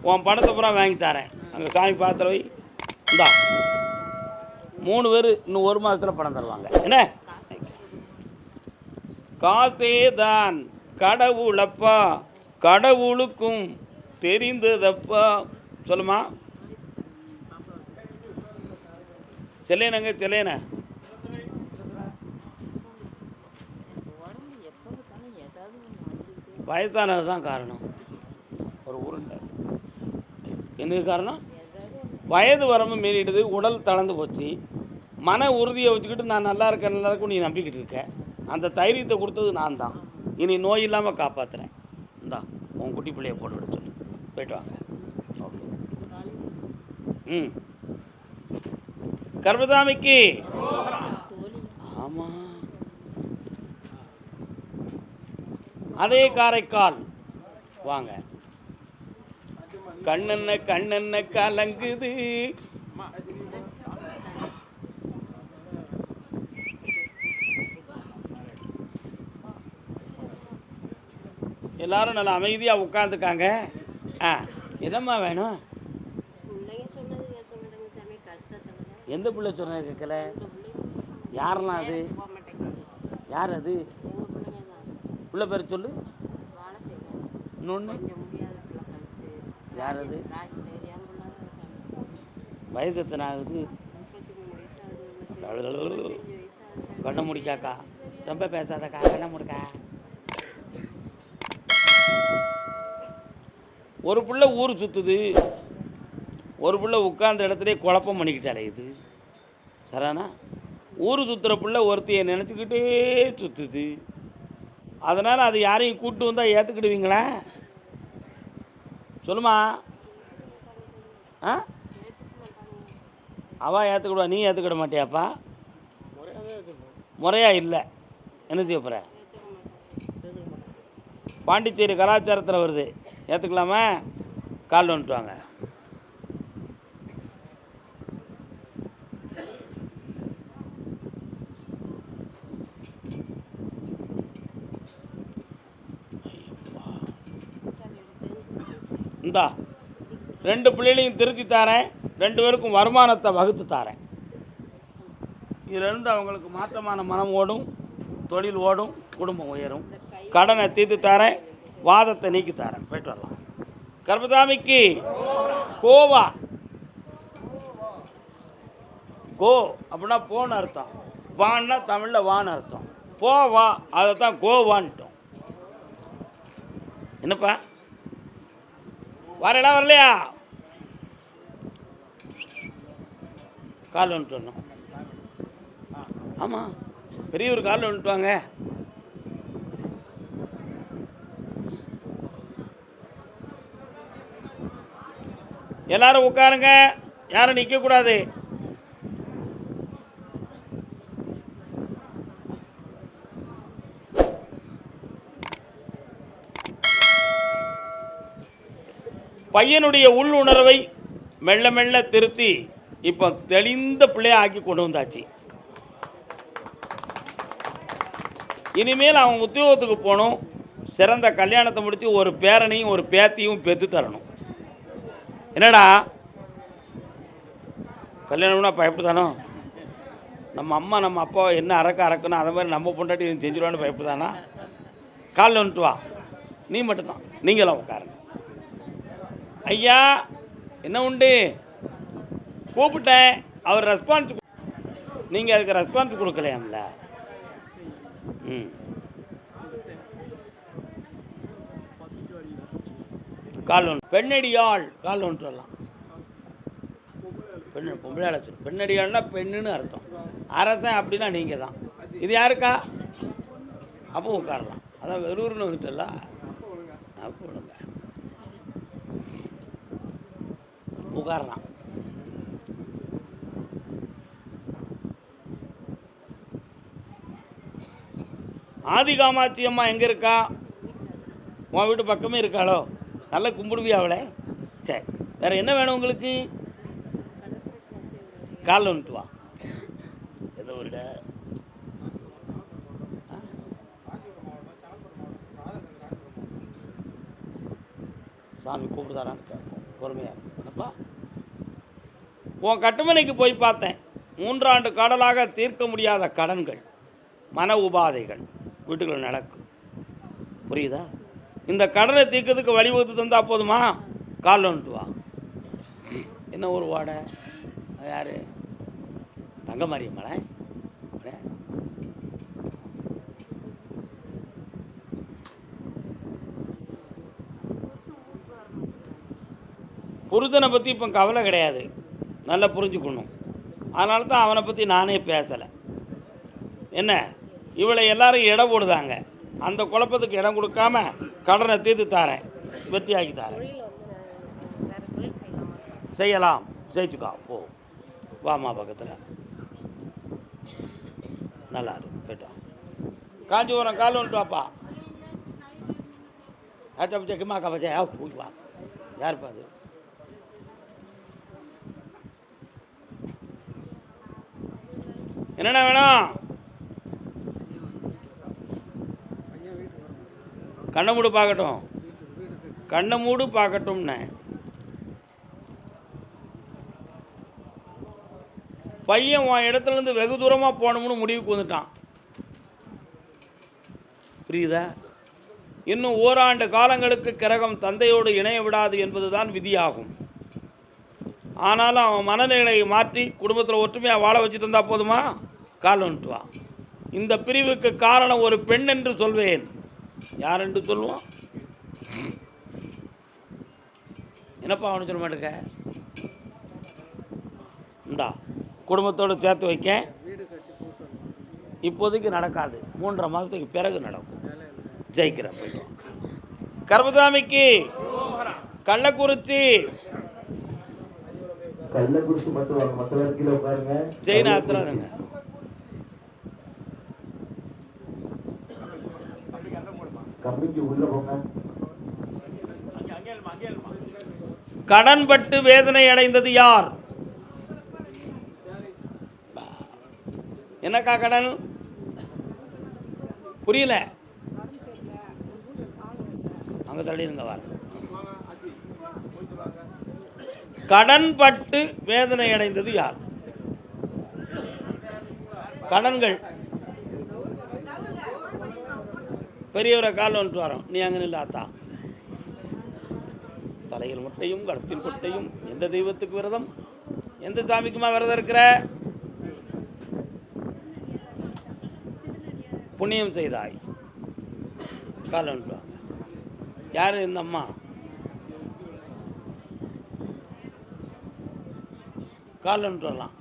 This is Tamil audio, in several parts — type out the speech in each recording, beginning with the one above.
உன் பணத்தை பூரா வாங்கி தரேன், அங்கே சாமி பாத்திர வை, இந்தா 3 பேர் இன்னும் 1 மாதத்தில் பணம் தருவாங்க. என்ன காசே தான் கடவுளப்பா, கடவுளுக்கும் தெரிந்ததப்பா. சொல்லுமா செல்லேனங்க, செல்லேன வயசானது தான் காரணம். ஒரு உருண்டை என்ன காரணம்? வயது வரம்பு மீறிடுது, உடல் தளர்ந்து போச்சு. மன உறுதியை வச்சுக்கிட்டு நான் நல்லா இருக்கேன், நல்லா இருக்கும் நீ நம்பிக்கிட்டு இருக்க. அந்த தைரியத்தை கொடுத்தது நான் தான். இனி நோய் இல்லாமல் காப்பாற்றுறேன். இந்தா உன் குட்டி பிள்ளையை போட்டு விட சொல்லு, போய்ட்டு வாங்க. ஓகே. கர்மசாமிக்கு ஆமாம், அதே காரைக்கால் வாங்க. கண்ணென்ன கண்ணென்ன கலங்குது, எல்லாரும் நல்லா அமைதியாக உட்காந்துக்காங்க. என்னம்மா வேணும்? எந்த பிள்ளை சொன்ன கேட்கல? யாரெல்லாம் அது? யார் அது? பிள்ளை பேர் சொல்லு. இன்னொன்று யார் அது? வயசு எத்தனை ஆகுது? கண்ணை முடிக்காக்கா, ரொம்ப பேசாதக்கா, கண்ணை முடிக்கா. ஒரு பிள்ளை ஊர் சுற்றுது, ஒரு பிள்ளை உட்கார்ந்த இடத்துலேயே குழப்பம் பண்ணிக்கிட்டாலே. இது சரானா? ஊர் சுற்றுற பிள்ளை ஒருத்தையை நினச்சிக்கிட்டே சுற்றுது. அதனால் அது யாரையும் கூப்பிட்டு வந்தால் ஏற்றுக்கிடுவீங்களா? சொல்லுமா. அவள் ஏற்றுக்கிடுவா, நீ ஏற்றுக்கிட மாட்டியாப்பா? முறையாக இல்லை. என்ன செய்ய போகிற? பாண்டிச்சேரி கலாச்சாரத்தில் வருது, ஏற்றுக்கலாமா? கால் வந்துட்டு வாங்க. இந்தா 2 பிள்ளைகளையும் திருத்தி தாரேன், 2 பேருக்கும் வருமானத்தை வகுத்து தாரேன். இதிலிருந்து அவங்களுக்கு மாற்றமான மனம் ஓடும், தொழில் ஓடும், குடும்பம் உயரும். கடனை தீர்த்து தாரேன், வாதத்தை நீக்கி தாரேன். போய்ட்டு வரலாம். கர்மசாமிக்கு கோவா. கோ அப்படின்னா போன்னு அர்த்தம், வான்னா தமிழில் வான்னு அர்த்தம். போவா அதை தான் கோவான்ட்டோம். என்னப்பா வரடா, வரலையா? கால் வந்துட்டு வரணும். ஆமாம், பெரியவர் காலில் வந்துட்டு வாங்க. எல்லாரும் உட்காருங்க, யாரும் நிற்கக்கூடாது. பையனுடைய உள் உணர்வை மெல்ல மெல்ல திருத்தி இப்போ தெளிந்த பிள்ளைய ஆக்கி கொண்டு வந்தாச்சு. இனிமேல் அவன் உத்தியோகத்துக்கு போகணும், சிறந்த கல்யாணத்தை முடித்து ஒரு பேரனையும் ஒரு பேத்தியும் பெற்று தரணும். என்னடா கல்யாணம்னா பயப்புதானோ? நம்ம அம்மா நம்ம அப்பா என்ன அறக்கணும், அதை மாதிரி நம்ம பொண்டாட்டி செஞ்சிருவான்னு பயப்புதானா? காலில் வந்துட்டு வா, நீ மட்டும்தான். நீங்களாம் உட்காருங்க. ஐயா என்ன உண்டு? கூப்பிட்டேன், அவர் ரெஸ்பான்ஸ், நீங்கள் அதுக்கு ரெஸ்பான்ஸ் கொடுக்கலையாம்ல. கால் ஒன்று பெண்ணடியாள், கால் ஒன்று வரலாம். பெண்ணு பொம்பளை சொல்லு. பெண்ணடியாள்னா பெண்ணுன்னு அர்த்தம். அரசன் அப்படின்னா நீங்கள் தான். இது யாருக்கா? அப்போ உட்காரலாம். அதான் வெறுன்னு வந்துட்டல. அப்போ உட்காரலாம். ஆதி காமாட்சி அம்மா எங்கே இருக்கா? உன் வீட்டு பக்கமே இருக்காளோ? நல்லா கும்பிடுவியா அவளை? சரி, வேறு என்ன வேணும் உங்களுக்கு? காலில் வந்துட்டு வா. ஏதோ ஒரு சாமி கூப்பிடுதாரான்னு கேட்போம். பொறுமையாக என்னப்பா. உன் கட்டுமனைக்கு போய் பார்த்தேன். 3 ஆண்டு காடலாக தீர்க்க முடியாத கடன்கள், மன உபாதைகள் வீட்டுக்குள்ள நடக்கும். புரியுதா? இந்த கடனை தீர்க்கிறதுக்கு வழிவகுத்து தந்தால் போதுமா? காலில் வந்துட்டு வா. என்ன ஒரு வாடை? யார்? தங்க மாரியம்மளை. புருஷனை பற்றி இப்போ கவலை கிடையாது, நல்லா புரிஞ்சுக்கணும். அதனால தான் அவனை பற்றி நானே பேசலை. என்ன, இவளை எல்லாரும் இடம் போடுதாங்க. அந்த குழப்பத்துக்கு இடம் கொடுக்காம கடனை தீர்த்து தாரேன், வெற்றியாக்கி தாரேன். செய்யலாம், ஜெயிச்சுக்கா. போ, வாமா பக்கத்தில். நல்லா இருக்கும். போய்ட்டோம். காஞ்சிபுரம் கால் வந்துட்டு வாப்பா. ஆச்சா கவச்சா போய் வா. யாருப்பா அது? என்னென்ன வேணும்? கண்ணை மூடு பார்க்கட்டும், கண்ணை மூடு பார்க்கட்டும்னு. பையன் உன் இடத்துலேருந்து வெகு தூரமாக போகணும்னு முடிவுக்கு வந்துட்டான். புரியுதா? இன்னும் ஓராண்டு காலங்களுக்கு கிரகம் தந்தையோடு இணைய விடாது என்பதுதான் விதியாகும். ஆனாலும் அவன் மனநிலையை மாற்றி குடும்பத்தில் ஒற்றுமையாக வாழ வச்சு தந்தா போதுமா? கால் வந்துட்டு வா. இந்த பிரிவுக்கு காரணம் ஒரு பெண் என்று சொல்வேன். யார் என்று சொல்லுவான்? என்னப்பா அவனு சொல்ல மாட்டேங்க. இந்தா குடும்பத்தோடு சேர்த்து வைக்க. இப்போதைக்கு நடக்காது, 3.5 மாதத்துக்கு பிறகு நடக்கும். ஜெயிக்கிறேன். போய்டும். கர்மசாமிக்கு கள்ளக்குறிச்சி மட்டும் வாங்க, மற்றவர்கள் கீழே உட்காருங்க. ஜெயினாத்திராதுங்க. கடன்பட்டு வேதனை அடைந்தது யார்? என்னக்கா கடன்? புரியல. அங்க தள்ளிருங்க. வர கடன்பட்டு வேதனை அடைந்தது யார்? கடன்கள். பெரியவரை கால் வந்துட்டு வரோம். நீ அங்கே நில்லாத்தா. தலையில் முட்டையும் கருத்தில் கொட்டையும். எந்த தெய்வத்துக்கு விரதம்? எந்த சாமிக்குமா விரதம் இருக்கிற? புண்ணியம் செய்தாய். கால் வந்துட்டு வாங்க. யார் இந்த அம்மா? கால் வந்துட்டு வரலாம்.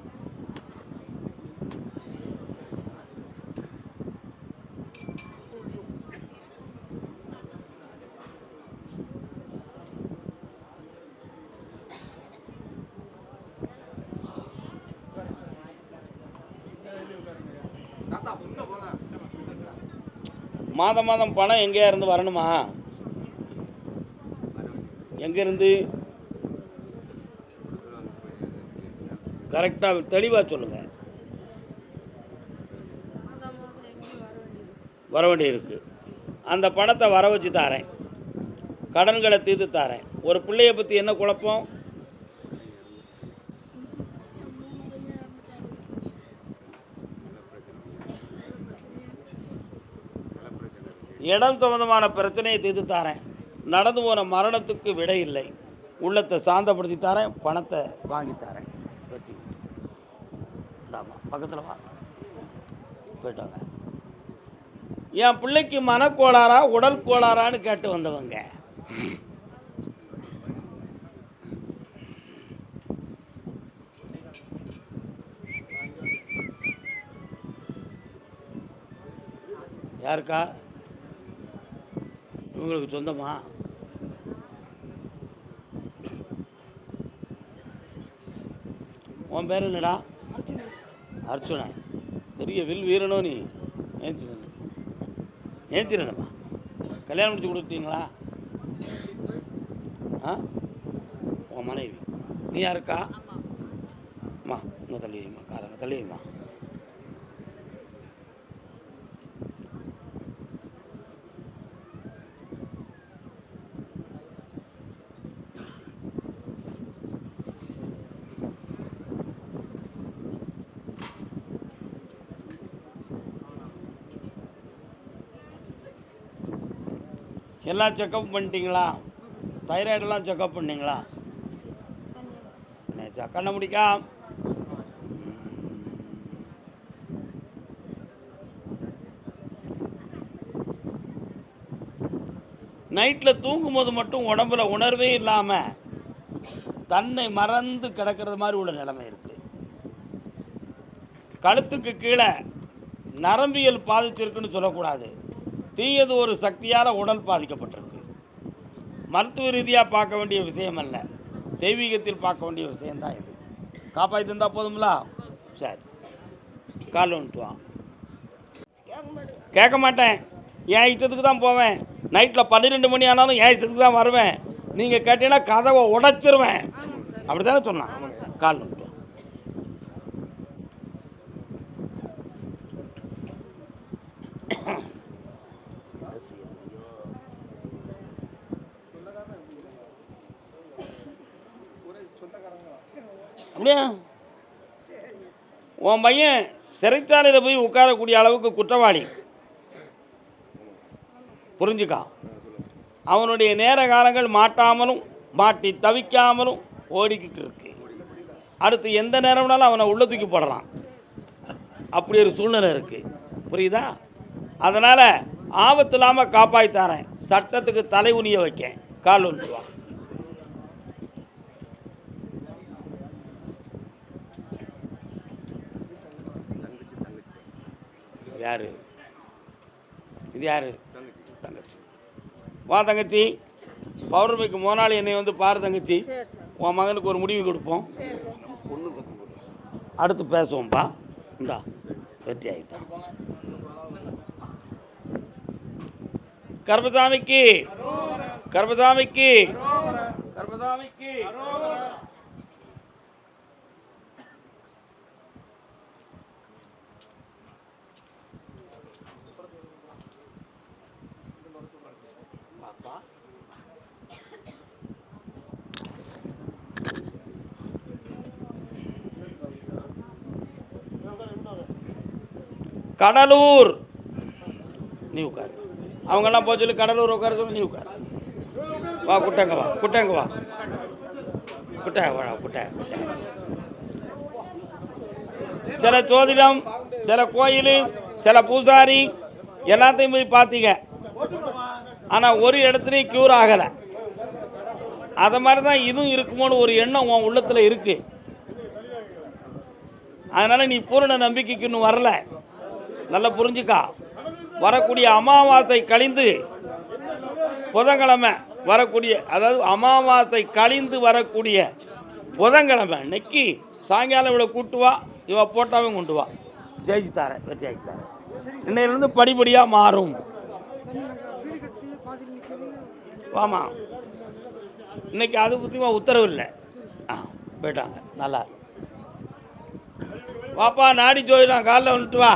மாதம் மாதம் பணம் எங்கேயா இருந்து வரணுமா? எங்கேருந்து? கரெக்டாக தெளிவாக சொல்லுங்கள். வர வேண்டி இருக்கு. அந்த பணத்தை வர வச்சு தாரேன், கடன்களை தீர்த்து தாரேன். ஒரு பிள்ளையை பற்றி என்ன குழப்பம்? இடம் சம்பந்தமான பிரச்சனையை தீர்த்து தாரேன். நடந்து போன மரணத்துக்கு விடை இல்லை. உள்ளத்தை சாந்தப்படுத்தி தாரேன், பணத்தை வாங்கி தாரேன். வெட்டி பக்கத்தில் வா. போயிட்டாங்க. என் பிள்ளைக்கு மனக்கோளாரா உடல் கோளாறான்னு கேட்டு வந்தவங்க. யாருக்கா? உங்களுக்கு சொந்தமா? உன் பேர் என்னடா? அர்ச்சுனா. பெரிய வில் வீரனோ நீ. ஏஞ்சிரனம்மா. கல்யாணம் முடிச்சு கொடுத்தீங்களா? ஆ, உன் மனைவி. நீ யாருக்கா? அம்மா இங்கே தள்ளி வைம்மா, காலங்க தள்ளி வைம்மா. எல்லாம் செக்கப் பண்ணிட்டீங்களா? தைராய்டெல்லாம் செக்கப் பண்ணிங்களா? கண்ணை முடிக்கா. நைட்டில் தூங்கும்போது மட்டும் உடம்புல உணர்வே இல்லாமல் தன்னை மறந்து கிடக்கிறது மாதிரி உள்ள நிலைமை இருக்குது. கழுத்துக்கு கீழே நரம்பியல் பாதிச்சிருக்குன்னு சொல்லக்கூடாது, தீயது ஒரு சக்தியால் உடல் பாதிக்கப்பட்டிருக்கு. மருத்துவ ரீதியாக பார்க்க வேண்டிய விஷயம் அல்ல, தெய்வீகத்தில் பார்க்க வேண்டிய விஷயந்தான் இது. காப்பாற்றி தந்தால் போதுங்களா? சரி, கால் வந்துட்டுவான். கேட்க மாட்டேன், என் இஷ்டத்துக்கு தான் போவேன். நைட்டில் 12 மணி ஆனாலும் என் இஷ்டத்துக்கு தான் வருவேன். நீங்கள் கேட்டீங்கன்னா கதவை உடைச்சிருவேன். அப்படி தானே சொன்னான். கால் வந்துட்டு அப்படியா? உன் பையன் சிறைச்சாலையில் போய் உட்காரக்கூடிய அளவுக்கு குற்றவாளி, புரிஞ்சுக்கா. அவனுடைய நேர காலங்கள் மாட்டாமலும் மாட்டி தவிக்காமலும் ஓடிக்கிட்டு இருக்கு. அடுத்து எந்த நேரம்னாலும் அவனை உள்ள தூக்கி போடலாம், அப்படி ஒரு சூழ்நிலை இருக்குது. புரியுதா? அதனால் ஆபத்து இல்லாமல் காப்பாற்றித்தாரேன். சட்டத்துக்கு தலை உனிய வைக்க. கால் வந்துடுவான். யார் இது? யார்? தங்கச்சி. வா தங்கச்சி, பௌர்ணமிக்கு முதல் என்னை வந்து பாரு தங்கச்சி. உன் மகனுக்கு ஒரு முடிவு கொடுப்போம், அடுத்து பேசுவோம்ப்பா. இந்தா வெற்றி ஆகிட்டான். கர்பசாமிக்கு, கர்பசாமிக்கு, கர்பசாமிக்கு. கடலூர், நீ உட்காரு. அவங்கெல்லாம் போக சொல்லி கடலூர் உட்கார சொல்லி நீ உட்காரு. வா குட்டங்க, வா குட்டங்க, வா குட்ட, வா குட்ட. சில ஜோதிடம், சில கோயில், சில பூசாரி எல்லாத்தையும் போய் பார்த்தீங்க, ஆனால் ஒரு இடத்துலையும் க்யூர் ஆகலை. அதை மாதிரி தான் இதுவும் இருக்குமோன்னு ஒரு எண்ணம் உன் உள்ளத்தில் இருக்குது. அதனால் நீ பூரண நம்பிக்கைக்கு இன்னும் வரல. நல்லா புரிஞ்சுக்கா. வரக்கூடிய அமாவாசை கழிந்து புதன்கிழமை வரக்கூடிய, அதாவது அமாவாசை கழிந்து வரக்கூடிய புதன்கிழமை இன்னைக்கு சாயங்காலம் இவளை கூட்டு வா, இவ போட்டாவும் கொண்டு வா. ஜெயிச்சு தரேன், வெற்றி ஆகி தரேன். இன்னையிலேருந்து படிப்படியாக மாறும். வாமா, இன்னைக்கு அது பற்றிமா உத்தரவு இல்லை. போயிட்டாங்க. நல்லா வாப்பா, நாடி ஜோதிடம் காலைல வந்துட்டு வா.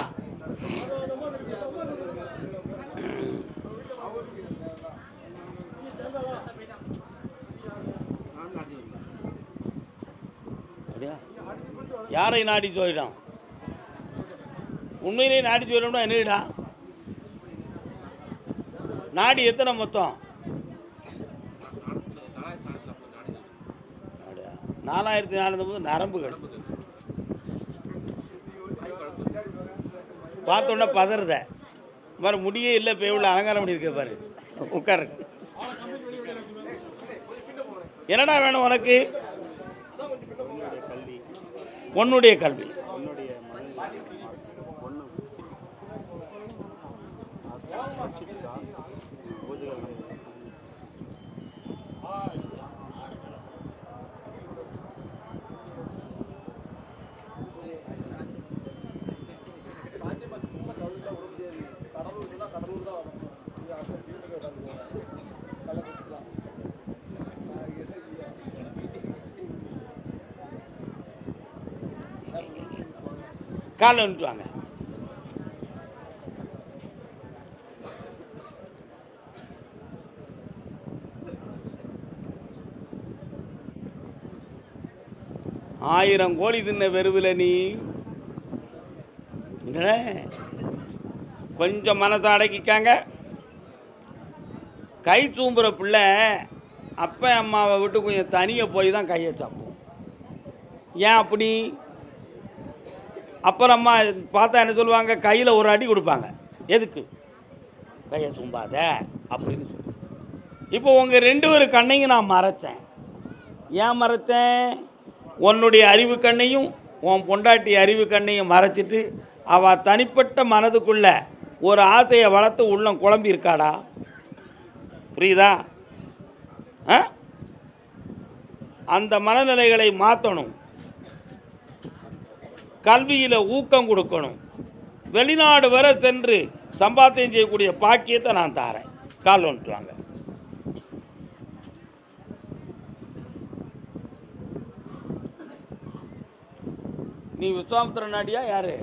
யாரை நாடி ஜோதிடம்? உண்மையிலே நாடி ஜோதிடம்னா என்னடா? நாடி எத்தனை மொத்தம்? 4400 நரம்புகள். பார்த்தோன்னா பதறத மாதிரி முடியே இல்லை. இப்போ எவ்வளோ அலங்காரம் பண்ணியிருக்க பாரு. உட்காரு. என்னடா வேணும் உனக்கு? பொண்ணுடைய கல்வி. காலை வந்துட்டு வாங்க. ஆயிரம் கோடி தின்ன வெறுவில் நீ கொஞ்சம் மனசை அடக்கிக்காங்க. கை சூம்புற பிள்ளை அப்பா அம்மாவை விட்டு கொஞ்சம் தனியாக போய் தான் கையை சாப்போம். ஏன் அப்படி? அப்புறம் அம்மா பார்த்தா என்ன சொல்லுவாங்க? கையில் ஒரு அடி கொடுப்பாங்க. எதுக்கு? கையை சூம்பாத அப்படின்னு சொல்லி. இப்போ உங்கள் 2 பேர் கண்ணையும் நான் மறைச்சேன். ஏன் மறைச்சேன்? உன்னுடைய அறிவு கண்ணையும் உன் பொண்டாட்டி அறிவு கண்ணையும் மறைச்சிட்டு அவள் தனிப்பட்ட மனதுக்குள்ள ஒரு ஆசையை வளர்த்து உள்ளம் குழம்பி இருக்காடா. புரியுதா? அந்த மனநிலைகளை மாற்றணும். கல்வியில் ஊக்கம் கொடுக்கணும். வெளிநாடு வர சென்று சம்பாத்தியம் செய்யக்கூடிய பாக்கியத்தை நான் தாரேன். கால் வந்துட்டு வாங்க. நீ விஸ்வாமித்திர நாடியா? யாரு?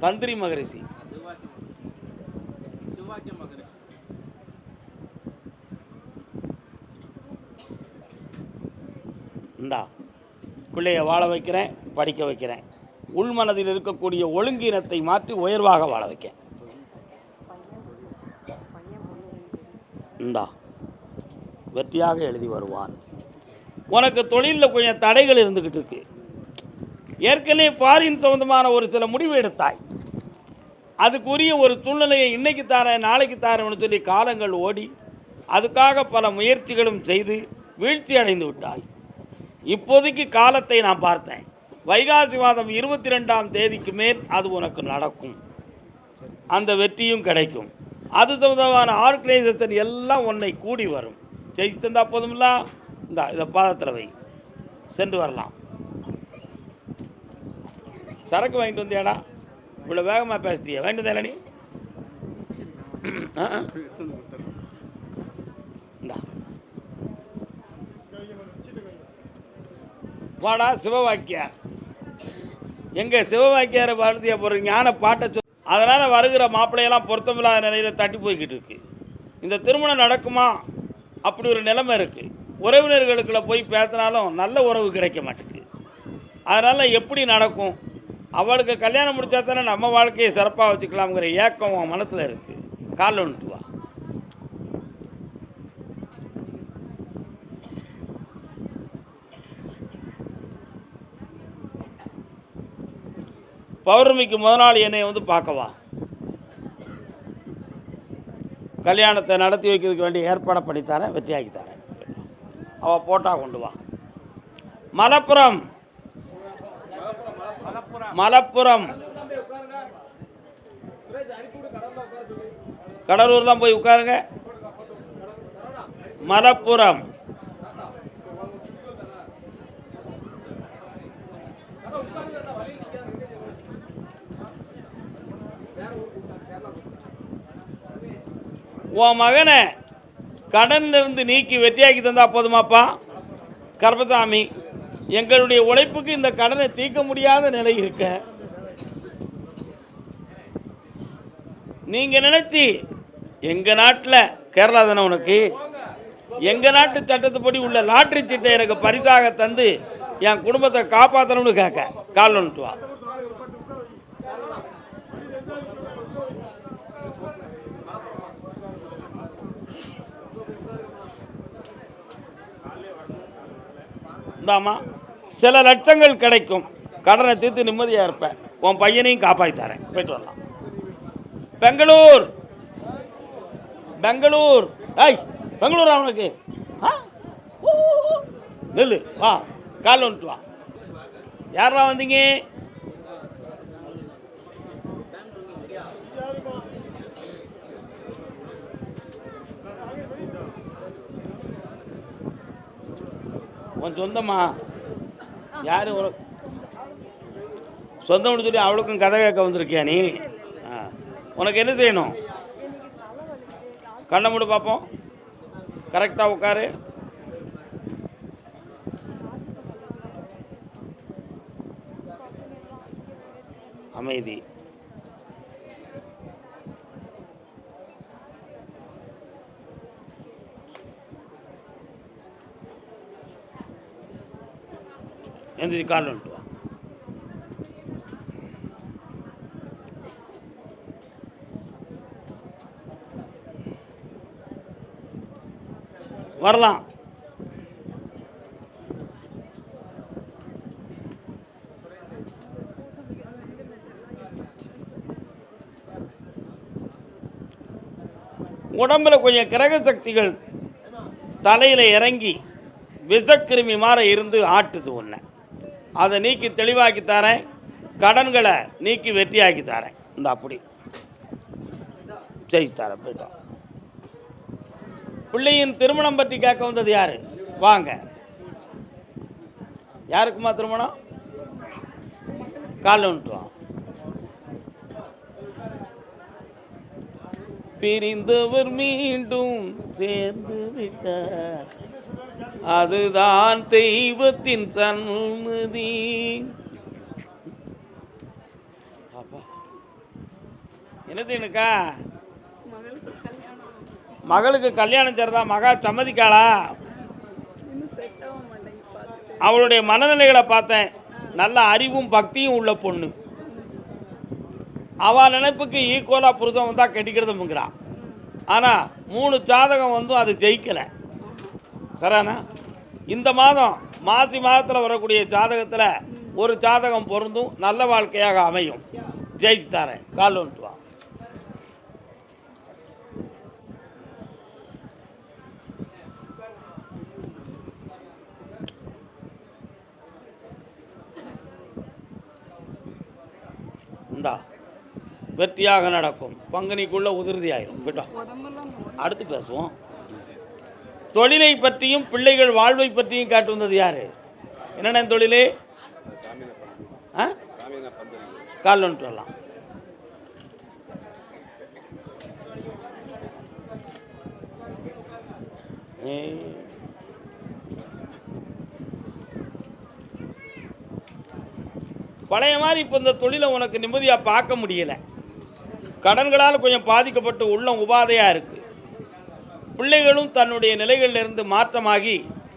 தந்திரி மகரிஷி. இந்தா பிள்ளைய வாழ வைக்கிறேன், படிக்க வைக்கிறேன். உள்மனதில் இருக்கக்கூடிய ஒழுங்கீனத்தை மாற்றி உயர்வாக வாழ வைக்க. இந்தா வெற்றியாக எழுதி வருவான். உனக்கு தொழிலில் கொஞ்சம் தடைகள் இருந்துக்கிட்டு இருக்கு. ஏற்கனவே ஃபாரின் சம்பந்தமான ஒரு சில முடிவு எடுத்தாய். அதுக்குரிய ஒரு சூழ்நிலையை இன்னைக்கு தாரேன் நாளைக்கு தாரேன்னு சொல்லி காலங்கள் ஓடி அதுக்காக பல முயற்சிகளும் செய்து வீழ்ச்சி அடைந்து விட்டாய். இப்போதைக்கு காலத்தை நான் பார்த்தேன். வைகாசி மாதம் 22ஆம் தேதிக்கு மேல் அது உனக்கு நடக்கும். அந்த வெற்றியும் கிடைக்கும். அது சம்பந்தமான ஆர்கனைசேஷன் எல்லாம் உன்னை கூடி வரும். செய்து தந்தால் போதுமில்ல. இதை பாதத்தில் வை, சென்று வரலாம். சரக்கு வாங்கிட்டு வந்தியாடா? இவ்வளோ வேகமாக பேசுதிய? வாங்கிட்டு வந்தேன் நீ? இந்தா வாடா. சிவவாக்கியார் எங்கள் சிவவாக்கியாரை வாழ்த்திய போகிற ஞான பாட்டை சொல். அதனால் வருகிற மாப்பிள்ளையெல்லாம் பொருத்தமில்லாத நிலையில் தட்டி போய்கிட்டு இருக்கு. இந்த திருமணம் நடக்குமா? அப்படி ஒரு நிலைமை இருக்குது. உறவினர்களுக்குள்ள போய் பேசினாலும் நல்ல உறவு கிடைக்க மாட்டேங்குது. அதனால் எப்படி நடக்கும்? அவளுக்கு கல்யாணம் முடித்தா தானே நம்ம வாழ்க்கையை சிறப்பாக வச்சுக்கலாம்ங்கிற ஏக்கம் அவன் மனத்தில் இருக்குது. காலில் வந்துட்டு வா. பௌர்ணமிக்கு முதல் நாள் என்னை வந்து பார்க்கவா. கல்யாணத்தை நடத்தி வைக்கிறதுக்கு வேண்டிய ஏற்பாடை பண்ணித்தரேன், வெற்றியாக்கித்தரேன். அவள் போட்டா கொண்டு வா. மலப்புரம் மலப்புரம் கடலூர் தான் போய் உட்காருங்க. மலப்புரம் உன் மகனை கடனிலிருந்து நீக்கி வெற்றியாக்கி தந்தா போதுமாப்பா. கர்பசாமி, எங்களுடைய உழைப்புக்கு இந்த கடனை தீர்க்க முடியாத நிலை இருக்க நீங்கள் நினச்சி எங்கள் நாட்டில் கேரளா தானே உனக்கு, எங்கள் நாட்டு சட்டத்துப்படி உள்ள லாட்ரி சீட்டை எனக்கு பரிசாக தந்து என் குடும்பத்தை காப்பாற்றணும்னு கேட்க கால் வந்துட்டு வா. இந்தாம்மா, சில லட்சங்கள் கிடைக்கும். கடனை தீர்த்து நிம்மதியாக இருப்பேன். உன் பையனையும் காப்பாற்றி தரேன். போயிட்டு வரலாம். பெங்களூர் பெங்களூர் ஐய் பெங்களூர் அவனுக்கு நெல்லு வா. கால் வந்துட்டு வா. யாரா வந்தீங்க? உன் சொந்தம்மா? யார் ஒரு சொந்தம்னு சொல்லி அவளுக்கும் கதை கேட்க வந்திருக்கியா நீ? உனக்கு என்ன செய்யணும்? கண்ணை மூடு பார்ப்போம். கரெக்டாக உட்காரு. அமைதி. எந்திரி, கால் வந்துட்டு வா. வரலாம். உடம்புல கொஞ்சம் கிரக சக்திகள் தலையில் இறங்கி விஷக்கிருமி மாதிரி இருந்து ஆட்டுது ஒன்று. அதை நீக்கி தெளிவாக்கி தரேன். கடன்களை நீக்கி வெற்றியாக்கி தரேன். இந்த அப்படி செய்து தரேன். போயிட்டோம். பிள்ளையின் திருமணம் பற்றி கேட்க வந்தது யாரு? வாங்க. யாருக்குமா திருமணம்? காலைல வந்துட்டோம். பிரிந்தவர் மீண்டும் சேர்ந்து விட்டார், அதுதான் தெய்வத்தின் சன்மதி. என்னதுக்கா? மகளுக்கு கல்யாணம் சரிதான். மகா சம்மதிக்காளா? அவளுடைய மனநிலைகளை பார்த்தேன். நல்ல அறிவும் பக்தியும் உள்ள பொண்ணு. அவள் நினைப்புக்கு ஈக்குவலாக புருஷன் வந்தால் கட்டிக்கிறதுங்கிறான். ஆனால் 3 ஜாதகம் வந்தும் அது ஜெயிக்கலை. சரிண்ணா? இந்த மாதம் மாசி மாதத்தில் வரக்கூடிய ஜாதகத்தில் ஒரு ஜாதகம் பொருந்தும், நல்ல வாழ்க்கையாக அமையும். ஜெயிச்சு தரேன். கால் வந்துட்டு வா. இந்தா வெற்றியாக நடக்கும். பங்குனிக்குள்ளே உதிர்தி ஆயிரும். போய்ட்டோம். அடுத்து பேசுவோம். தொழிலை பற்றியும் பிள்ளைகள் வாழ்வை பற்றியும் காட்டு வந்தது யாரு? என்னென்ன தொழிலே? கால் வந்துட்டு வரலாம். பழைய மாதிரி இப்போ இந்த தொழிலை உனக்கு நிம்மதியாக பார்க்க முடியலை. கடன்களால் கொஞ்சம் பாதிக்கப்பட்டு உள்ளம் உபாதையாக இருக்குது. பிள்ளைகளும் தன்னுடைய நிலைகளிலிருந்து மாற்றமாகி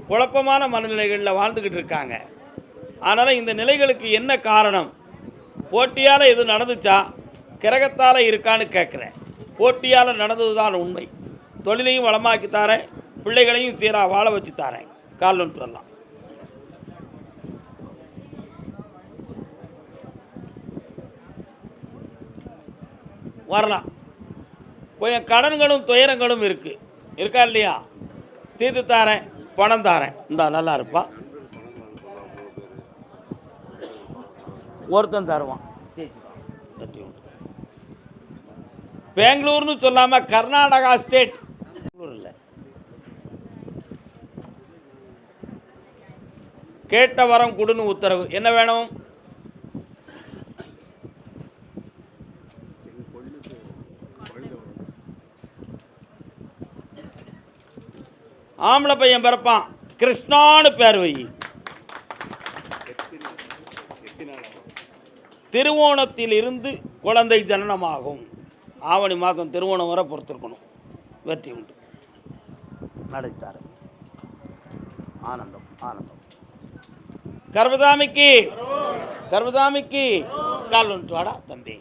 குழப்பமான மனநிலைகளில் வாழ்ந்துக்கிட்டு இருக்காங்க. அதனால் இந்த நிலைகளுக்கு என்ன காரணம்? போட்டியால் எது நடந்துச்சா, கிரகத்தால் இருக்கான்னு கேட்குறேன். போட்டியால் நடந்தது தான் உண்மை. தொழிலையும் வளமாக்கி தாரேன், பிள்ளைகளையும் சீராக வாழ வச்சு தாரேன். கால் வந்துட்டு வரலாம். வரலாம். கொஞ்சம் கடன்களும் துயரங்களும் இருக்குது. இருக்கா இல்லையா? தீர்த்து தாரேன், பணம் தாரேன். இந்தா நல்லா இருப்பா. ஒருத்தன் தருவான். பெங்களூர்னு சொல்லாமல் கர்நாடகா ஸ்டேட். இல்லை, கேட்ட வரம் கொடுன்னு உத்தரவு. என்ன வேணும்? ஆம்பளை பையன் பிறப்பான், கிருஷ்ணான்னு பேர் வை. திருவோணத்தில் இருந்து குழந்தை ஜனனமாகும். ஆவணி மாதம் திருவோணம் வரை பொறுத்திருக்கணும். வெற்றி உண்டு. நடத்தார். ஆனந்தம் ஆனந்தம். கர்வதாமிக்கு கர்வதாமிக்கு கால் வந்துட்டு வாடா தம்பி.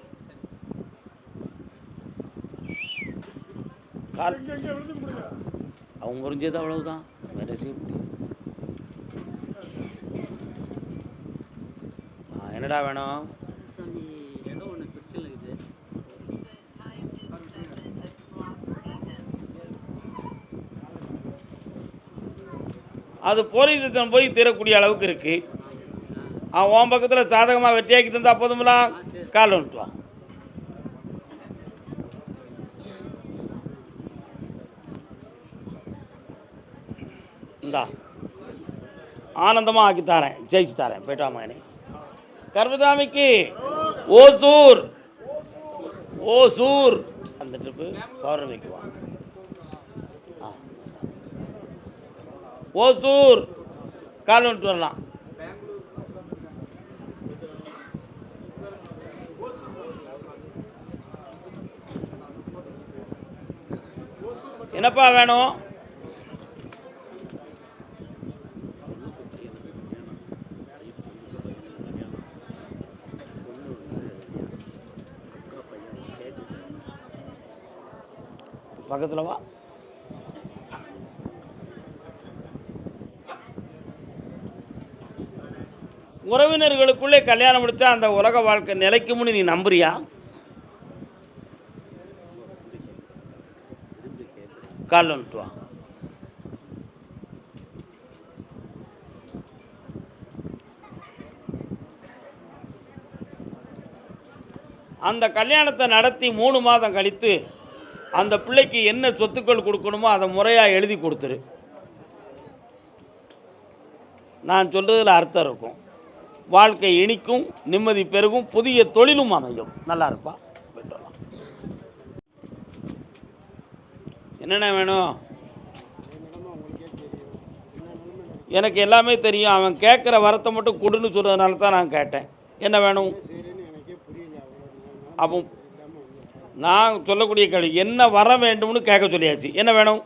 கால் அவங்க புரிஞ்சது அவ்வளவுதான். வேற செய்ய முடியும். என்னடா வேணும்? அது போலீஸ் போய் தீரக்கூடிய அளவுக்கு இருக்கு. அவன் உன் பக்கத்தில் சாதகமாக வெட்டியாக்கி தந்தா போதுங்களா? கால் வந்துட்டு வா. இந்தா ஆனந்தமாக ஆக்கி தாரேன், ஜெயிச்சு தாரேன். போயிட்டா மகனே. கர்மதாமிக்கு ஓசூர் ஓசூர் அந்த ட்ரிப்பு பௌர்ணமிக்கு வா. ஓசூர் கால் வந்துட்டு வரலாம். என்னப்பா வேணும்? பக்கத்தில் வா. உறவினர்களுக்குள்ளே கல்யாணம் முடித்தா அந்த உலக வாழ்க்கை நிலைக்கும்னு நீ நம்புறியா? கால் வந்துட்டு வா. அந்த கல்யாணத்தை நடத்தி 3 மாதம் கழித்து அந்த பிள்ளைக்கு என்ன சொத்துக்கள் கொடுக்கணுமோ அதை முறையாக எழுதி கொடுத்துரு. நான் சொல்கிறதுல அர்த்தம் இருக்கும். வாழ்க்கை இனிக்கும், நிம்மதி பெருகும், புதிய தொழிலும் அமையும். நல்லா இருப்பா. என்னென்ன வேணும்? எனக்கு எல்லாமே தெரியும். அவன் கேட்குற வரத்தை மட்டும் கொடுன்னு சொல்கிறதுனால தான் நான் கேட்டேன். என்ன வேணும்? அப்போ நான் சொல்லக்கூடிய கேள்வி என்ன வர வேண்டும்னு கேட்க சொல்லியாச்சு. என்ன வேணும்?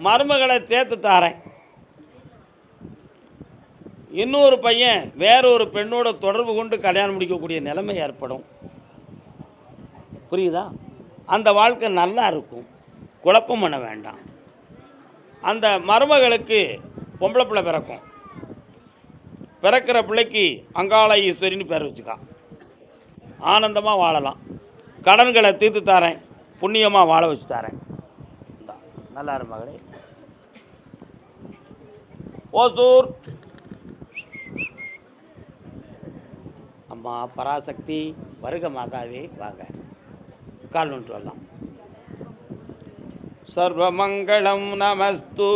மருமகளை சேர்த்து தாரேன். இன்னொரு பையன் வேறொரு பெண்ணோட தொடர்பு கொண்டு கல்யாணம் முடிக்கக்கூடிய நிலைமை ஏற்படும். புரியுதா? அந்த வாழ்க்கை நல்லா இருக்கும். குழப்பம் பண்ண வேண்டாம். அந்த மருமகளுக்கு பொம்பளை பிள்ளை பிறக்கும். பிறக்கிற பிள்ளைக்கு அங்காள ஈஸ்வரின்னு பேர் வச்சுக்கா. ஆனந்தமாக வாழலாம். கடன்களை தீர்த்து தாரேன். புண்ணியமாக வாழ வச்சு தாரேன். நல்லா இரு மகளே. ஓசூர் அம்மா பராசக்தி வருக மாதாவே, வாங்க. கால் நோட்டு வரலாம். சர்வமங்களம் நமஸ்து.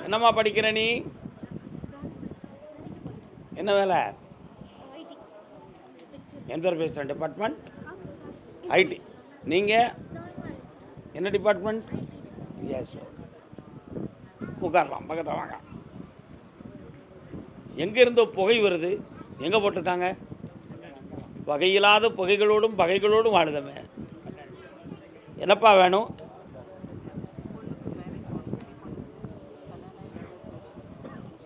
என்னம்மா படிக்கிற நீ? என்ன வேலை? என் பேர் பேசுகிறேன். Department IT. நீங்கள் என்ன டிபார்ட்மெண்ட்? எஸ். உட்காரலாம். பக்கத்தில் வாங்க. எங்கேருந்தோ புகை வருது. எங்கே போட்டிருக்காங்க? வகையில்லாத புகைகளோடும் பகைகளோடும் வாழுதமே. என்னப்பா வேணும்?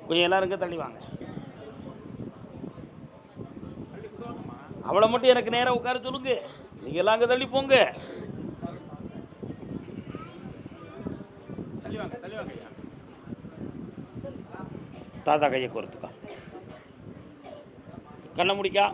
கொஞ்சம் எல்லாருங்க தள்ளி வாங்க. அவளை மட்டும் எனக்கு நேராக உட்கார சொல்லுங்க. நீங்கள் எல்லாம் அங்கே தள்ளி போங்க. தாத்தா கையை கோர்த்துக்கா. கண்ணை முடிக்கா.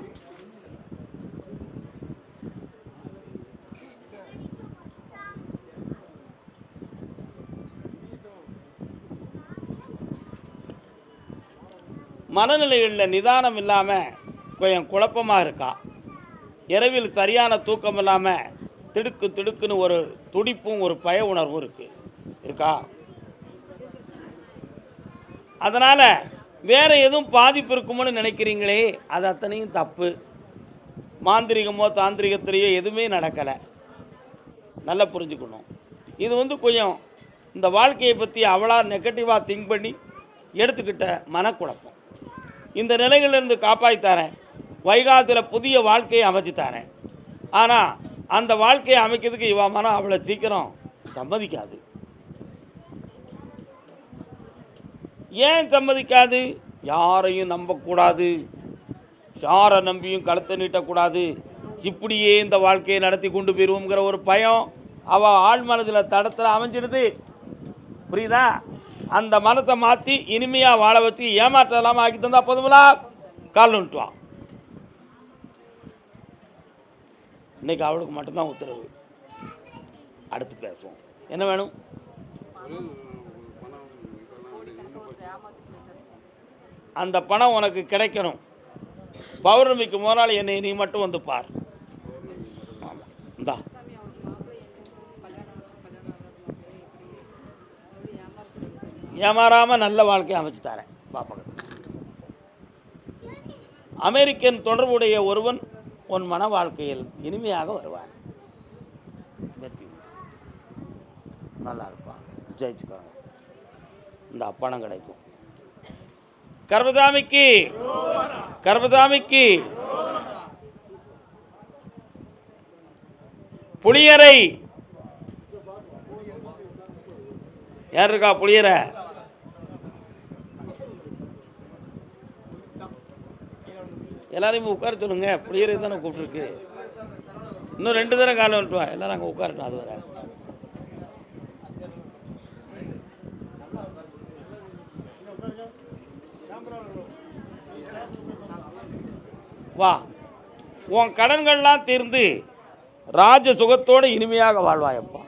மனநிலைகளில் நிதானம் இல்லாமல் கொஞ்சம் குழப்பமாக இருக்கா. இரவில் சரியான தூக்கம் இல்லாமல் திடுக்கு திடுக்குன்னு ஒரு துடிப்பும் ஒரு பய உணர்வும் இருக்கா. அதனால் வேறு எதுவும் பாதிப்பு இருக்குமோன்னு நினைக்கிறீங்களே, அது அத்தனையும் தப்பு. மாந்திரிகமோ தாந்திரிகத்திலேயோ எதுவுமே நடக்கலை. நல்லா புரிஞ்சுக்கணும். இது கொஞ்சம் இந்த வாழ்க்கையை பற்றி அவளாக நெகட்டிவாக திங்க் பண்ணி எடுத்துக்கிட்ட மனக்குழப்பம். இந்த நிலைகளிலிருந்து காப்பாற்றித்தாரேன். வைகாத்தில் புதிய வாழ்க்கையை அமைச்சுத்தாரேன். ஆனால் அந்த வாழ்க்கையை அமைக்கிறதுக்கு இவ மனம் அவ்வளோ சீக்கிரம் சம்மதிக்காது. ஏன் சம்மதிக்காது? யாரையும் நம்பக்கூடாது. யாரை நம்பியும் கழுத்தை நீட்டக்கூடாது. இப்படியே இந்த வாழ்க்கையை நடத்தி கொண்டு போயிடுவோங்கிற ஒரு பயம் அவள் ஆள் மனதில் தடத்தில் அமைஞ்சிடுது. புரியுதா? அந்த மனத்தை மாற்றி இனிமையாக வாழ வச்சு ஏமாற்றம் இல்லாமல் ஆக்கி தந்தா போதுங்களா? கால் நோட்டுவான். இன்றைக்கி அவளுக்கு மட்டும்தான் உத்தரவு. அடுத்து பேசுவோம். என்ன வேணும்? அந்த பணம் உனக்கு கிடைக்கணும். பௌர்ணமிக்கு முதலாளி என்னை நீ மட்டும் வந்து பார். ஆமாம், இந்தா. ஏமாறாமல் நல்ல வாழ்க்கையை அமைச்சு தரேன். பாப்பா, அமெரிக்கன் தொடர்புடைய ஒருவன் உன் மன வாழ்க்கையில் இனிமையாக வருவார். நல்லா இருப்பான். ஜெயிச்சுக்காங்க. இந்த பணம் கிடைக்கும். கர்மசாமிக்கு கர்மசாமிக்கு புளியரை யார் இருக்கா? புளியரை எல்லாரையும் உட்கார சொல்லுங்க. புளியரை தானே கூப்பிட்டுருக்கு. இன்னும் 2 தடவை காலம் விட்டுவா. எல்லாரும் அங்கே உட்காரட்டும். அது வர வா. உன் கடன்கள்லாம் தீர்ந்து ராஜ சுகத்தோடு இனிமையாக வாழ்வாயப்பா.